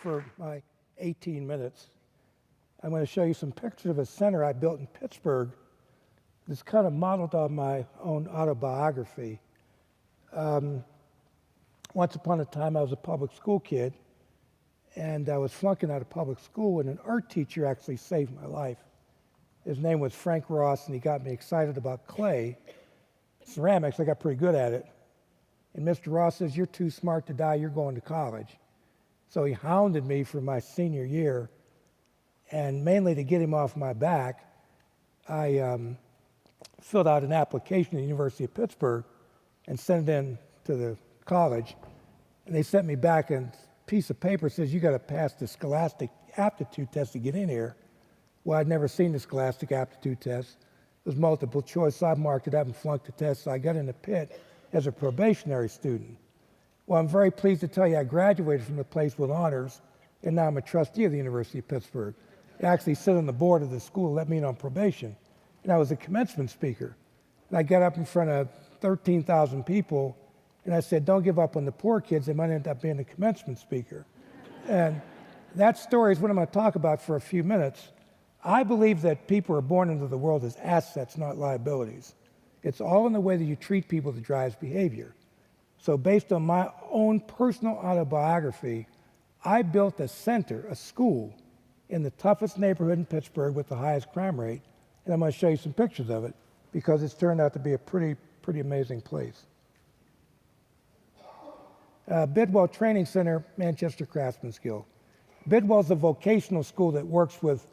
For my 18 minutes, I'm going to show you some pictures of a center I built in Pittsburgh that's kind of modeled on my own autobiography. Once upon a time, I was a public school kid, and I was flunking out of public school, and an art teacher actually saved my life. His name was Frank Ross, and he got me excited about clay. Ceramics, I got pretty good at it. And Mr. Ross says, "You're too smart to die, you're going to college." So he hounded me for my senior year, and mainly to get him off my back, I filled out an application at the University of Pittsburgh and sent it in to the college, and they sent me back a piece of paper that says, "You got to pass the Scholastic Aptitude Test to get in here." Well, I'd never seen the Scholastic Aptitude Test. It was multiple choice, so I marked it up and flunked the test, so I got in the pit as a probationary student. Well, I'm very pleased to tell you I graduated from the place with honors, and now I'm a trustee of the University of Pittsburgh. I actually sit on the board of the school, let me in on probation. And I was a commencement speaker. And I got up in front of 13,000 people, and I said, "Don't give up on the poor kids, they might end up being a commencement speaker." And that story is what I'm going to talk about for a few minutes. I believe that people are born into the world as assets, not liabilities. It's all in the way that you treat people that drives behavior. So based on my own personal autobiography, I built a center, a school, in the toughest neighborhood in Pittsburgh with the highest crime rate. And I'm going to show you some pictures of it because it's turned out to be a pretty amazing place. Bidwell Training Center, Manchester Craftsman Skill. Bidwell's a vocational school that works with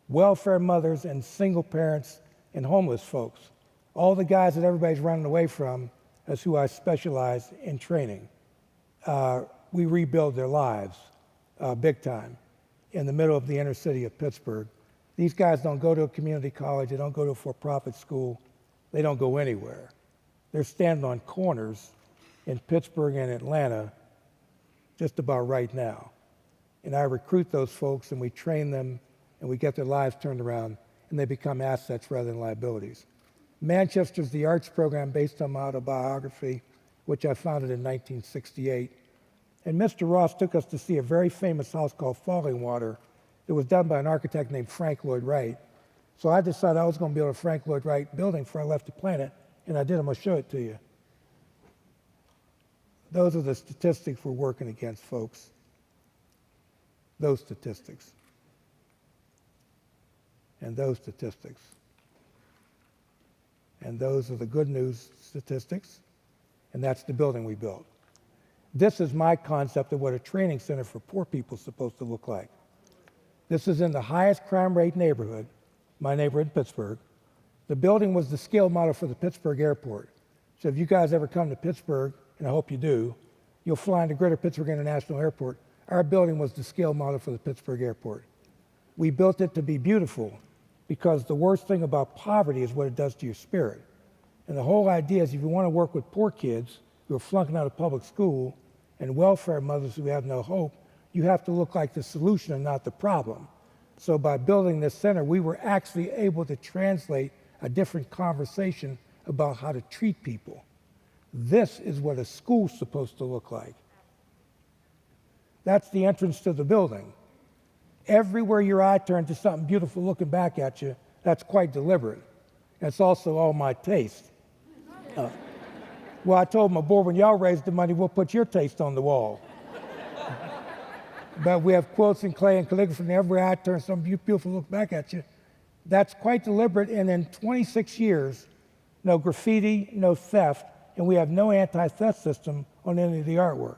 welfare mothers and single parents and homeless folks. All the guys that everybody's running away from is who I specialize in training. We rebuild their lives big time in the middle of the inner city of Pittsburgh. These guys don't go to a community college, they don't go to a for-profit school, they don't go anywhere. They're standing on corners in Pittsburgh and Atlanta just about right now. And I recruit those folks and we train them and we get their lives turned around and they become assets rather than liabilities. Manchester's the arts program based on my autobiography, which I founded in 1968. And Mr. Ross took us to see a very famous house called Falling Water. It was done by an architect named Frank Lloyd Wright. So I decided I was going to build a Frank Lloyd Wright building before I left the planet, and I did. I'm going to show it to you. Those are the statistics we're working against, folks. Those statistics. And those statistics. And those are the good news statistics, and that's the building we built. This is my concept of what a training center for poor people is supposed to look like. This is in the highest crime rate neighborhood, my neighborhood in Pittsburgh. The building was the scale model for the Pittsburgh airport. So if you guys ever come to Pittsburgh, and I hope you do, you'll fly into Greater Pittsburgh International Airport. Our building was the scale model for the Pittsburgh airport. We built it to be beautiful, because the worst thing about poverty is what it does to your spirit. And the whole idea is if you want to work with poor kids who are flunking out of public school and welfare mothers who have no hope, you have to look like the solution and not the problem. So by building this center, we were actually able to translate a different conversation about how to treat people. This is what a school's supposed to look like. That's the entrance to the building. Everywhere your eye turns to something beautiful looking back at you, that's quite deliberate. It's also all my taste. Well, I told my board, when y'all raise the money, we'll put your taste on the wall. But we have quotes in clay and calligraphy, and everywhere I turn, something beautiful look back at you. That's quite deliberate, and in 26 years, no graffiti, no theft, and we have no anti-theft system on any of the artwork.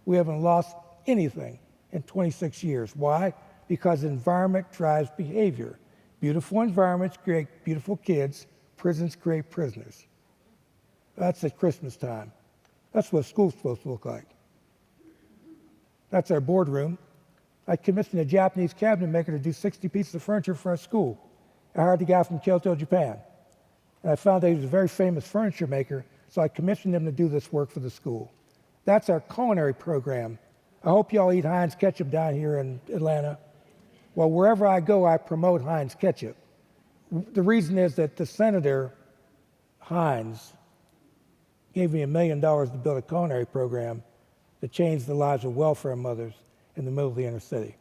We haven't lost anything in 26 years. Why? Because environment drives behavior. Beautiful environments create beautiful kids. Prisons create prisoners. That's at Christmas time. That's what school's supposed to look like. That's our boardroom. I commissioned a Japanese cabinet maker to do 60 pieces of furniture for our school. I hired the guy from Kyoto, Japan. And I found that he was a very famous furniture maker, so I commissioned him to do this work for the school. That's our culinary program. I hope y'all eat Heinz ketchup down here in Atlanta. Well, wherever I go, I promote Heinz ketchup. The reason is that the Senator Heinz gave me $1 million to build a culinary program, to change the lives of welfare mothers in the middle of the inner city.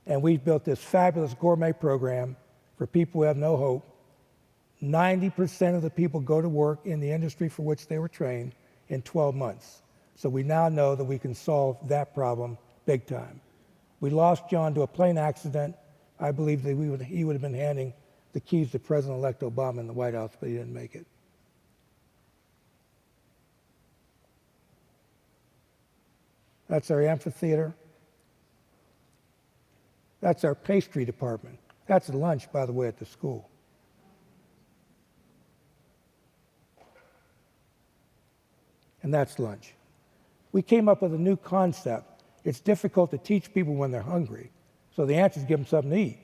And we've built this fabulous gourmet program for people who have no hope. 90% of the people go to work in the industry for which they were trained in 12 months. So we now know that we can solve that problem big time. We lost John to a plane accident. I believe that he would have been handing the keys to President-elect Obama in the White House, but he didn't make it. That's our amphitheater. That's our pastry department. That's lunch, by the way, at the school. And that's lunch. We came up with a new concept. It's difficult to teach people when they're hungry. So the answer is give them something to eat.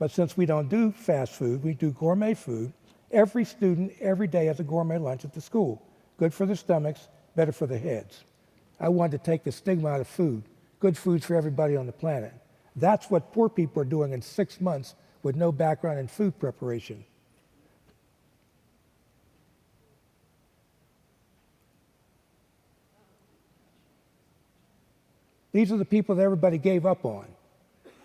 But since we don't do fast food, we do gourmet food. Every student every day has a gourmet lunch at the school. Good for their stomachs, better for their heads. I wanted to take the stigma out of food. Good food's for everybody on the planet. That's what poor people are doing in 6 months with no background in food preparation. These are the people that everybody gave up on.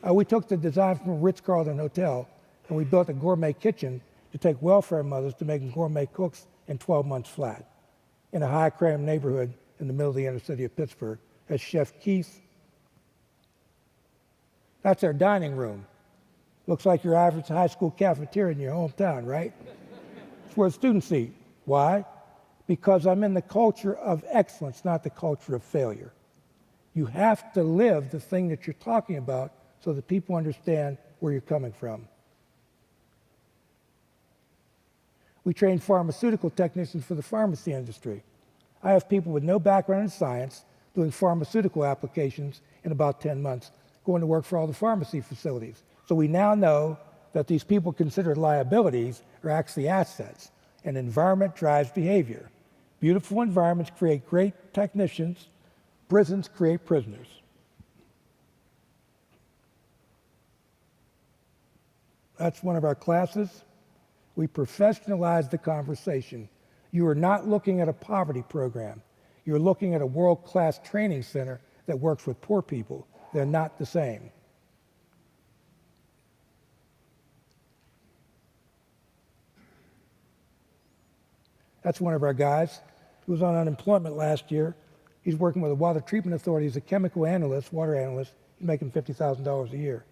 We took the design from a Ritz-Carlton hotel and we built a gourmet kitchen to take welfare mothers to making gourmet cooks in 12 months flat in a high-crime neighborhood in the middle of the inner city of Pittsburgh. As Chef Keith. That's our dining room. Looks like your average high school cafeteria in your hometown, right? It's where the students eat. Why? Because I'm in the culture of excellence, not the culture of failure. You have to live the thing that you're talking about so that people understand where you're coming from. We train pharmaceutical technicians for the pharmacy industry. I have people with no background in science doing pharmaceutical applications in about 10 months, going to work for all the pharmacy facilities. So we now know that these people considered liabilities are actually assets, and environment drives behavior. Beautiful environments create great technicians. Prisons create prisoners. That's one of our classes. We professionalize the conversation. You are not looking at a poverty program. You're looking at a world-class training center that works with poor people. They're not the same. That's one of our guys who was on unemployment last year. He's working with the Water Treatment Authority as a chemical analyst, water analyst. He's making $50,000 a year.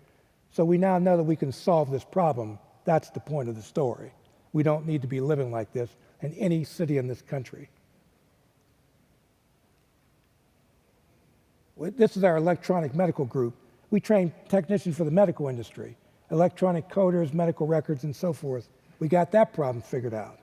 So we now know that we can solve this problem. That's the point of the story. We don't need to be living like this in any city in this country. This is our electronic medical group. We train technicians for the medical industry, electronic coders, medical records, and so forth. We got that problem figured out.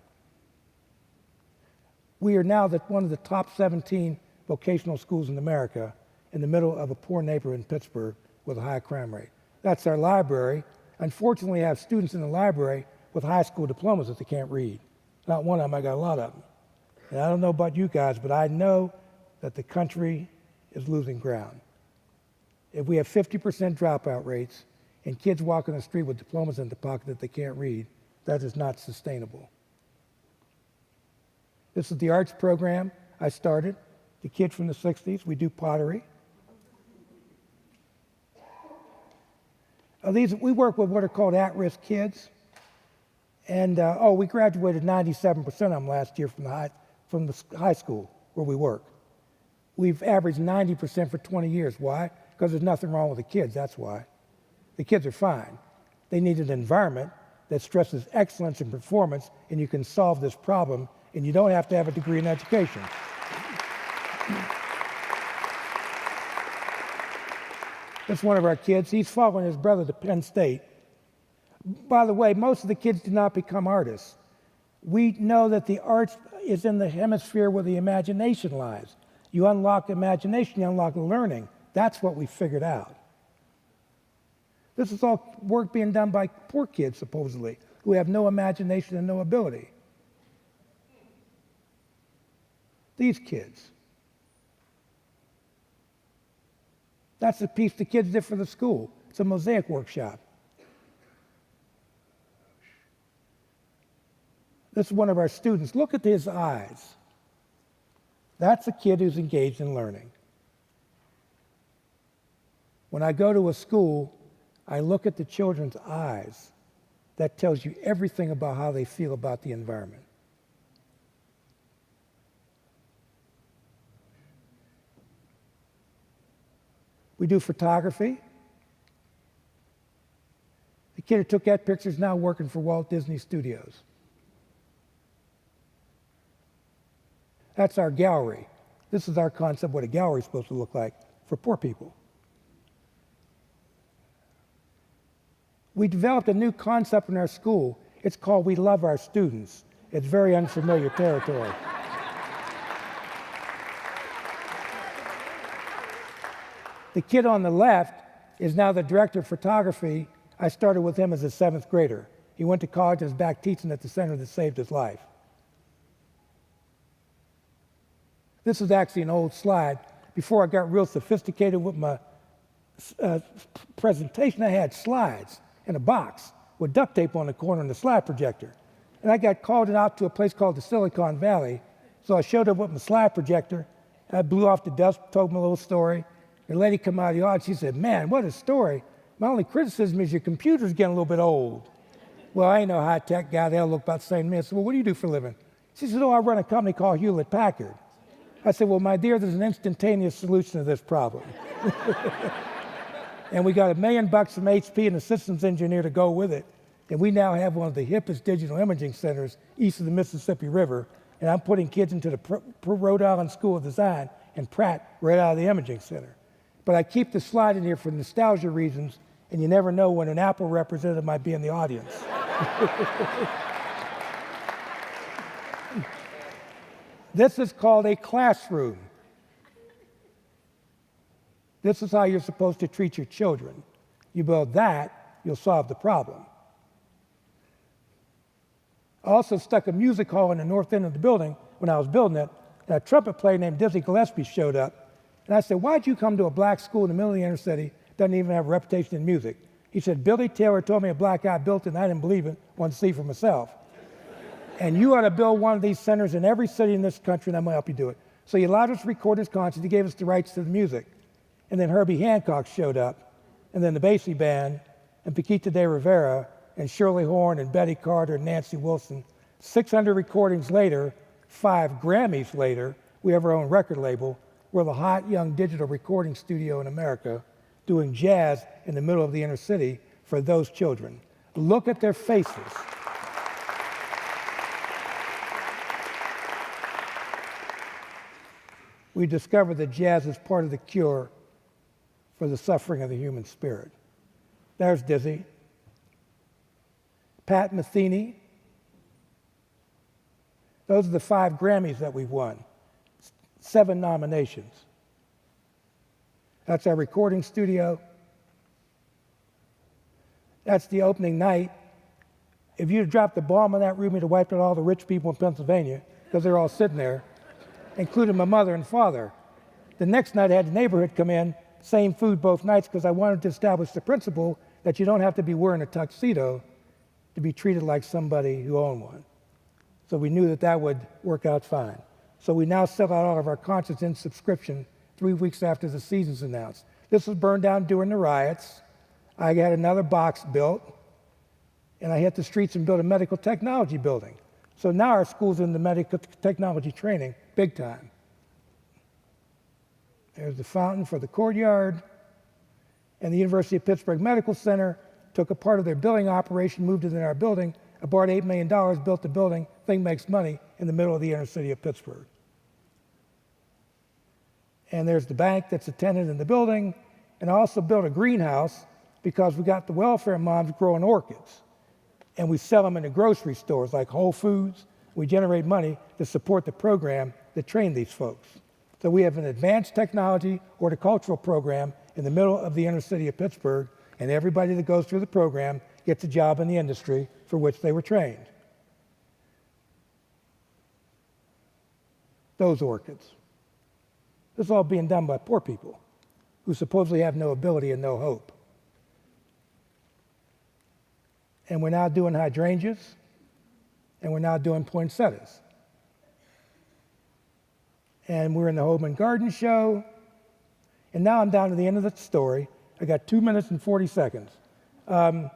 We are now one of the top 17 vocational schools in America in the middle of a poor neighborhood in Pittsburgh with a high crime rate. That's our library. Unfortunately, I have students in the library with high school diplomas that they can't read. Not one of them, I got a lot of them. And I don't know about you guys, but I know that the country is losing ground. If we have 50% dropout rates and kids walk on the street with diplomas in the pocket that they can't read, that is not sustainable. This is the arts program I started. The kid from the 60s, we do pottery. We work with what are called at-risk kids. And we graduated 97% of them last year from the high school where we work. We've averaged 90% for 20 years. Why? Because there's nothing wrong with the kids, that's why. The kids are fine. They need an environment that stresses excellence and performance, and you can solve this problem, and you don't have to have a degree in education. That's one of our kids. He's following his brother to Penn State. By the way, most of the kids do not become artists. We know that the arts is in the hemisphere where the imagination lies. You unlock imagination, you unlock learning. That's what we figured out. This is all work being done by poor kids, supposedly, who have no imagination and no ability. These kids. That's the piece the kids did for the school. It's a mosaic workshop. This is one of our students. Look at his eyes. That's a kid who's engaged in learning. When I go to a school, I look at the children's eyes. That tells you everything about how they feel about the environment. We do photography. The kid who took that picture is now working for Walt Disney Studios. That's our gallery. This is our concept of what a gallery is supposed to look like for poor people. We developed a new concept in our school. It's called We Love Our Students. It's very unfamiliar territory. The kid on the left is now the director of photography. I started with him as a 7th grader. He went to college and is back teaching at the center that saved his life. This is actually an old slide. Before I got real sophisticated with my presentation, I had slides in a box with duct tape on the corner and the slide projector. And I got called out to a place called the Silicon Valley. So I showed up with my slide projector. I blew off the dust, told them a little story. The lady came out of the audience. She said, "Man, what a story. My only criticism is your computer's getting a little bit old." Well, I ain't no high-tech guy. They all look about the same to me. I said, "Well, what do you do for a living?" She said, "Oh, I run a company called Hewlett-Packard." I said, "Well, my dear, there's an instantaneous solution to this problem." And we got $1 million from HP and a systems engineer to go with it. And we now have one of the hippest digital imaging centers east of the Mississippi River. And I'm putting kids into the Rhode Island School of Design and Pratt right out of the imaging center. But I keep the slide in here for nostalgia reasons, and you never know when an Apple representative might be in the audience. This is called a classroom. This is how you're supposed to treat your children. You build that, you'll solve the problem. I also stuck a music hall in the north end of the building when I was building it, and a trumpet player named Dizzy Gillespie showed up. And I said, "Why'd you come to a black school in the middle of the inner city, doesn't even have a reputation in music?" He said, "Billy Taylor told me a black guy built it, and I didn't believe it, wanted to see for myself. And you ought to build one of these centers in every city in this country, and I'm going to help you do it." So he allowed us to record his concert. He gave us the rights to the music. And then Herbie Hancock showed up, and then the Basie Band, and Paquita de Rivera, and Shirley Horn, and Betty Carter, and Nancy Wilson. 600 recordings later, 5 Grammys later, we have our own record label. We're the hot, young digital recording studio in America doing jazz in the middle of the inner city for those children. Look at their faces. We discovered that jazz is part of the cure for the suffering of the human spirit. There's Dizzy. Pat Metheny. Those are the 5 Grammys that we've won. 7 nominations. That's our recording studio. That's the opening night. If you'd dropped the bomb in that room, you'd have wiped out all the rich people in Pennsylvania, because they're all sitting there, including my mother and father. The next night, I had the neighborhood come in, same food both nights, because I wanted to establish the principle that you don't have to be wearing a tuxedo to be treated like somebody who owned one. So we knew that that would work out fine. So we now sell out all of our concerts in subscription 3 weeks after the season's announced. This was burned down during the riots. I had another box built, and I hit the streets and built a medical technology building. So now our school's in the medical technology training, big time. There's the fountain for the courtyard. And the University of Pittsburgh Medical Center took a part of their billing operation, moved it in our building, I borrowed $8 million, built the building, thing makes money in the middle of the inner city of Pittsburgh. And there's the bank that's a tenant in the building. And I also built a greenhouse because we got the welfare moms growing orchids. And we sell them in the grocery stores like Whole Foods. We generate money to support the program that trained these folks. So we have an advanced technology horticultural program in the middle of the inner city of Pittsburgh, and everybody that goes through the program gets a job in the industry for which they were trained. Those orchids. This is all being done by poor people who supposedly have no ability and no hope. And we're now doing hydrangeas, and we're now doing poinsettias. And we're in the Home and Garden Show. And now I'm down to the end of the story. I got 2 minutes and 40 seconds. I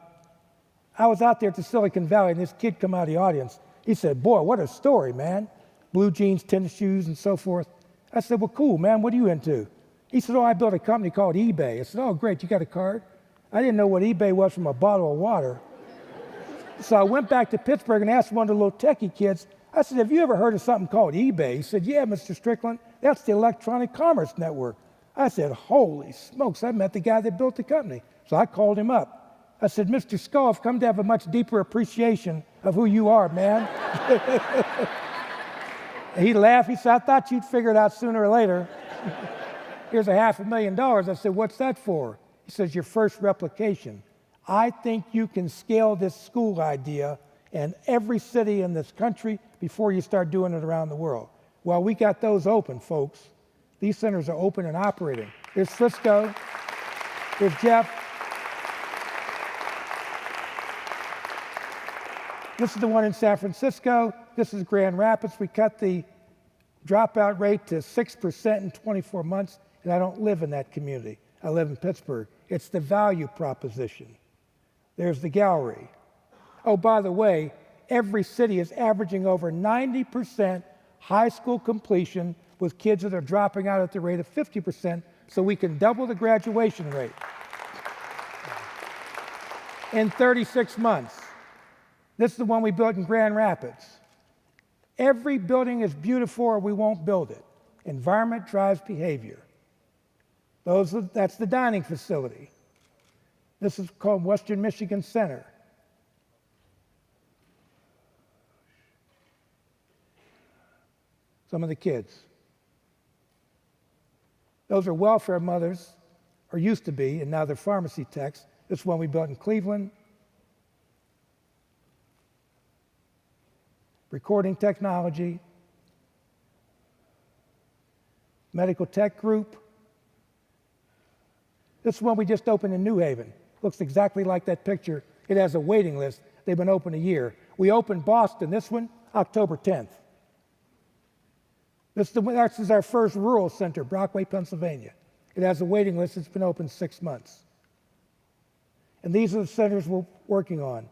was out there at the Silicon Valley, and this kid come out of the audience. He said, boy, what a story, man. Blue jeans, tennis shoes, and so forth. I said, well, cool, man, what are you into? He said, oh, I built a company called eBay. I said, oh, great, you got a card? I didn't know what eBay was from a bottle of water. So I went back to Pittsburgh and asked one of the little techie kids, I said, have you ever heard of something called eBay? He said, yeah, Mr. Strickland, that's the Electronic Commerce Network. I said, holy smokes, I met the guy that built the company. So I called him up. I said, Mr. Skull, I've come to have a much deeper appreciation of who you are, man. He laughed. He said, I thought you'd figure it out sooner or later. Here's $500,000. I said, what's that for? He says, your first replication. I think you can scale this school idea in every city in this country before you start doing it around the world. Well, we got those open, folks. These centers are open and operating. There's Frisco. There's Jeff. This is the one in San Francisco. This is Grand Rapids. We cut the dropout rate to 6% in 24 months, and I don't live in that community. I live in Pittsburgh. It's the value proposition. There's the gallery. Oh, by the way, every city is averaging over 90% high school completion with kids that are dropping out at the rate of 50%, so we can double the graduation rate in 36 months. This is the one we built in Grand Rapids. Every building is beautiful or we won't build it. Environment drives behavior. That's the dining facility. This is called Western Michigan Center. Some of the kids. Those are welfare mothers, or used to be, and now they're pharmacy techs. This one we built in Cleveland. Recording technology, medical tech group. This one we just opened in New Haven. Looks exactly like that picture. It has a waiting list. They've been open a year. We opened Boston, this one, October 10th. This is our first rural center, Brockway, Pennsylvania. It has a waiting list. It's been open 6 months. And these are the centers we're working on,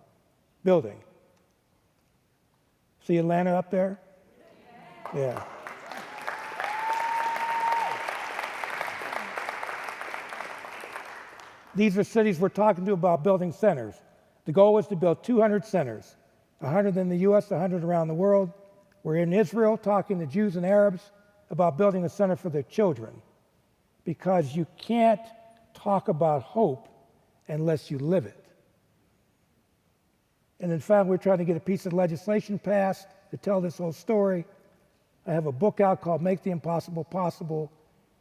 building. See Atlanta up there? Yeah. These are cities we're talking to about building centers. The goal is to build 200 centers, 100 in the U.S., 100 around the world. We're in Israel talking to Jews and Arabs about building a center for their children, because you can't talk about hope unless you live it. And in fact, we're trying to get a piece of legislation passed to tell this whole story. I have a book out called Make the Impossible Possible,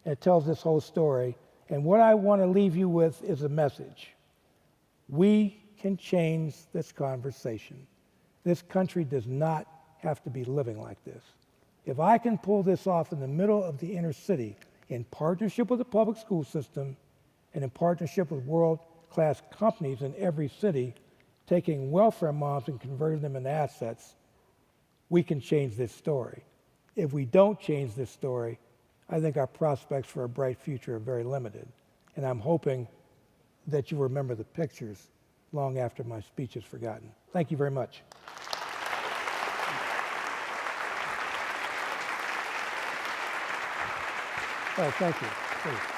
and it tells this whole story. And what I want to leave you with is a message. We can change this conversation. This country does not have to be living like this. If I can pull this off in the middle of the inner city, in partnership with the public school system and in partnership with world-class companies in every city, taking welfare moms and converting them into assets, we can change this story. If we don't change this story, I think our prospects for a bright future are very limited. And I'm hoping that you remember the pictures long after my speech is forgotten. Thank you very much. Oh, thank you. Please.